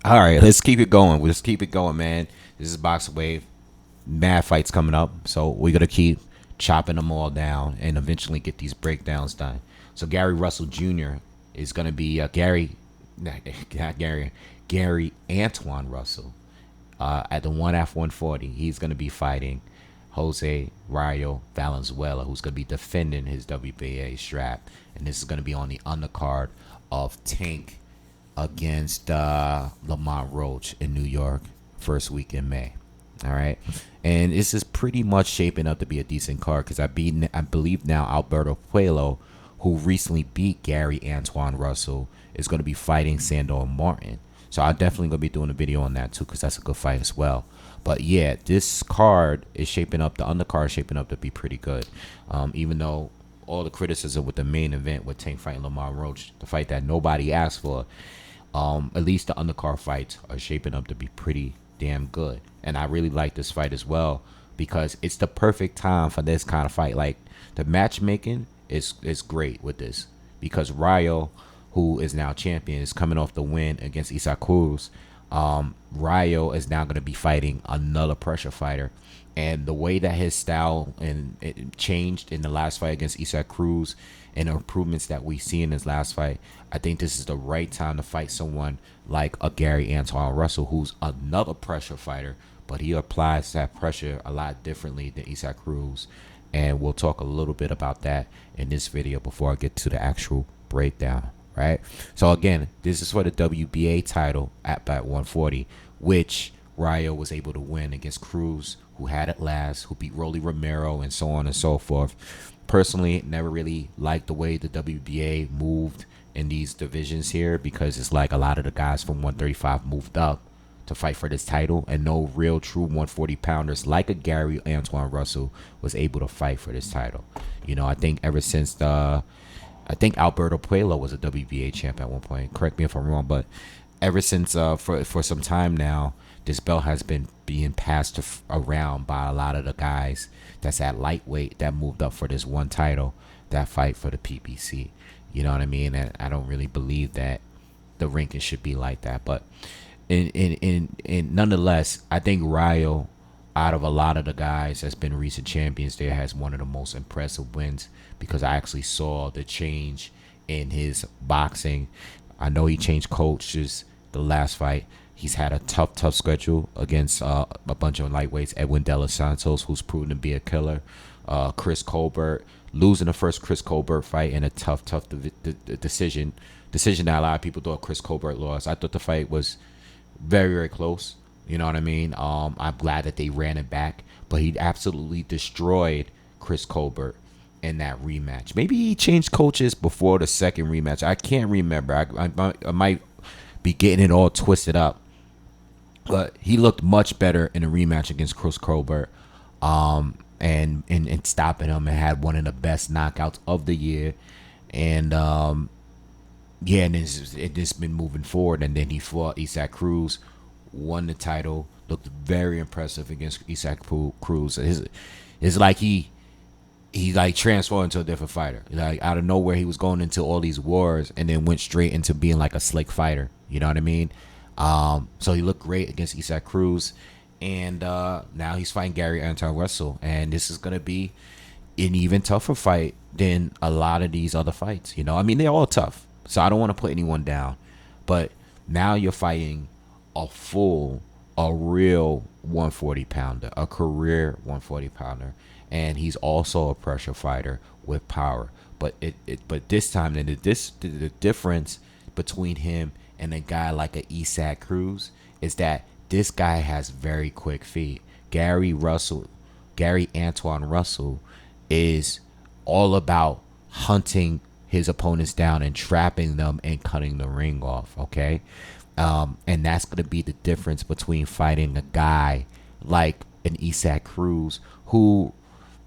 All right, let's keep it going. Let's keep it going, man. This is Boxingwave. Mad fights coming up, so we're gonna keep chopping them all down and eventually get these breakdowns done. So Gary Russell Jr. is gonna be not Gary Antoine Russell at the 1F140. He's gonna be fighting Jose Rayo Valenzuela, who's gonna be defending his WBA strap, and this is gonna be on the undercard of Tank against Lamont Roach in New York, first week in May. All right, and this is pretty much shaping up to be a decent card because I believe now Alberto Puello, who recently beat Gary Antoine Russell, is going to be fighting Sandor Martin. So I'm definitely going to be doing a video on that too because that's a good fight as well. But yeah, this card is shaping up. The undercard is shaping up to be pretty good, even though all the criticism with the main event with Tank fighting Lamont Roach, the fight that nobody asked for. At least the undercard fights are shaping up to be pretty damn good. And I really like this fight as well because it's the perfect time for this kind of fight. Like the matchmaking is great with this because Rayo, who is now champion, is coming off the win against Isaac Cruz. Rayo is now going to be fighting another pressure fighter. And the way that his style and it changed in the last fight against Isaac Cruz and the improvements that we see in his last fight, I think this is the right time to fight someone like a Gary Antoine Russell, who's another pressure fighter, but he applies that pressure a lot differently than Isaac Cruz. And we'll talk a little bit about that in this video before I get to the actual breakdown, right? So again, this is for the WBA title at 140, which Rayo was able to win against Cruz, who had it last, who beat Rolly Romero, and so on and so forth. Personally, never really liked the way the WBA moved in these divisions here because it's like a lot of the guys from 135 moved up to fight for this title, and no real true 140 pounders like a Gary Antoine Russell was able to fight for this title. You know, I think ever since I think Alberto Puello was a WBA champ at one point. Correct me if I'm wrong, but ever since for some time now, this belt has been being passed around by a lot of the guys that's at lightweight that moved up for this one title that fight for the PBC. You know what I mean? And I don't really believe that the ranking should be like that. But in nonetheless, I think Rayo, out of a lot of the guys that's been recent champions there, has one of the most impressive wins because I actually saw the change in his boxing. I know he changed coaches the last fight. He's had a tough schedule against a bunch of lightweights. Edwin De Los Santos, who's proven to be a killer. Chris Colbert, losing the first Chris Colbert fight in a tough decision that a lot of people thought Chris Colbert lost. I thought the fight was very close. You know what I mean? I'm glad that they ran it back, but he absolutely destroyed Chris Colbert in that rematch. Maybe he changed coaches before the second rematch. I can't remember. I might be getting it all twisted up. But he looked much better in a rematch against Chris Colbert, and stopping him, and had one of the best knockouts of the year. And yeah, and it's been moving forward. And then he fought Isaac Cruz, won the title, looked very impressive against Isaac Cruz. It's like he like transformed into a different fighter. Like out of nowhere, he was going into all these wars and then went straight into being like a slick fighter. You know what I mean? So he looked great against Isaac Cruz, and now he's fighting Gary Antoine Russell, and this is gonna be an even tougher fight than a lot of these other fights. You know, I mean, they're all tough, so I don't want to put anyone down, but now you're fighting a real 140 pounder, a career 140 pounder, and he's also a pressure fighter with power. But but this time, the difference between him and a guy like a Isaac Cruz is that this guy has very quick feet. Gary Antoine Russell is all about hunting his opponents down and trapping them and cutting the ring off, okay? And that's going to be the difference between fighting a guy like an Isaac Cruz, who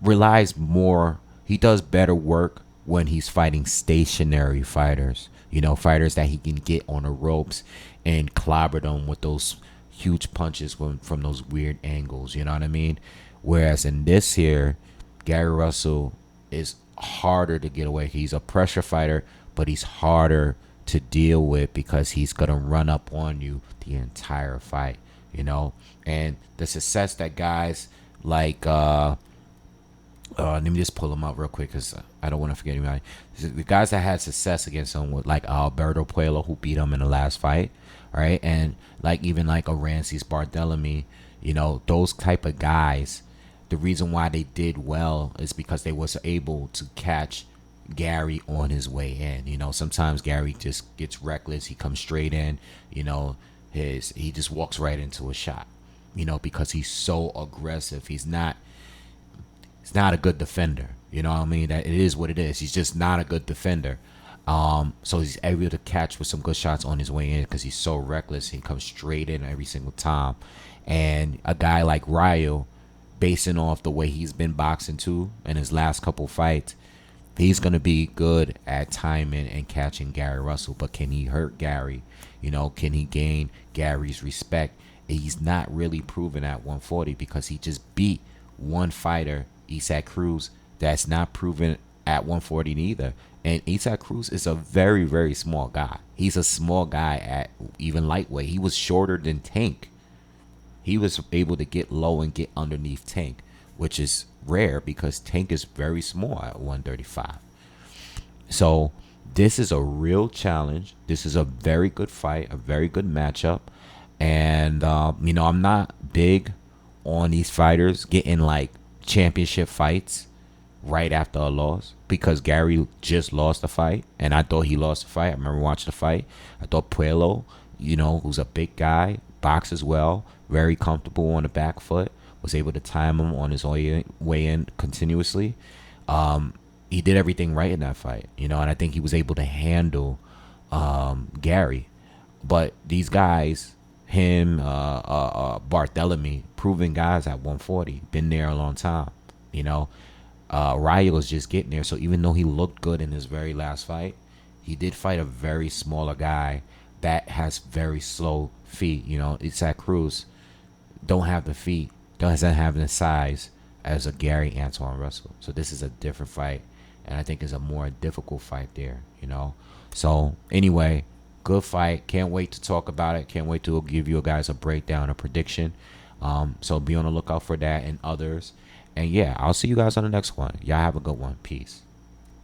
relies more, he does better work when he's fighting stationary fighters. You know, fighters that he can get on the ropes and clobber them with those huge punches from those weird angles. You know what I mean? Whereas in this here, Gary Russell is harder to get away. He's a pressure fighter, but he's harder to deal with because he's gonna run up on you the entire fight, you know. And the success that guys like let me just pull him up real quick because I don't want to forget anybody. The guys that had success against him with like Alberto Puello, who beat him in the last fight, right? And like even like a Rancis Barthélemy, you know, those type of guys. The reason why they did well is because they was able to catch Gary on his way in. You know, sometimes Gary just gets reckless. He comes straight in. You know, he just walks right into a shot. You know, because he's so aggressive. He's not a good defender. You know what I mean? That it is what it is. He's just not a good defender. So he's able to catch with some good shots on his way in because he's so reckless. He comes straight in every single time. And a guy like Rayo, basing off the way he's been boxing too in his last couple fights, he's going to be good at timing and catching Gary Russell. But can he hurt Gary? You know, can he gain Gary's respect? He's not really proven at 140 because he just beat one fighter, Isaac Cruz, that's not proven at 140 neither. And Isaac Cruz is a very, very small guy. He's a small guy at even lightweight. He was shorter than Tank. He was able to get low and get underneath Tank, which is rare because Tank is very small at 135. So this is a real challenge. This is a very good fight, a very good matchup. And, you know, I'm not big on these fighters getting like championship fights right after a loss because Gary just lost the fight and I thought he lost the fight. I remember watching the fight. I thought Puello, you know, who's a big guy, boxes well, very comfortable on the back foot, was able to time him on his way in continuously. He did everything right in that fight, you know, and I think he was able to handle Gary. But these guys, him, Barthélemy, proven guys at 140, been there a long time, you know. Rayo was just getting there, so even though he looked good in his very last fight, he did fight a very smaller guy that has very slow feet. You know, Isaac Cruz don't have the feet, doesn't have the size as a Gary Antoine Russell. So this is a different fight, and I think it's a more difficult fight there, you know. So anyway, good fight. Can't wait to talk about it. Can't wait to give you guys a breakdown, a prediction. So be on the lookout for that and others. And yeah, I'll see you guys on the next one. Y'all have a good one. Peace.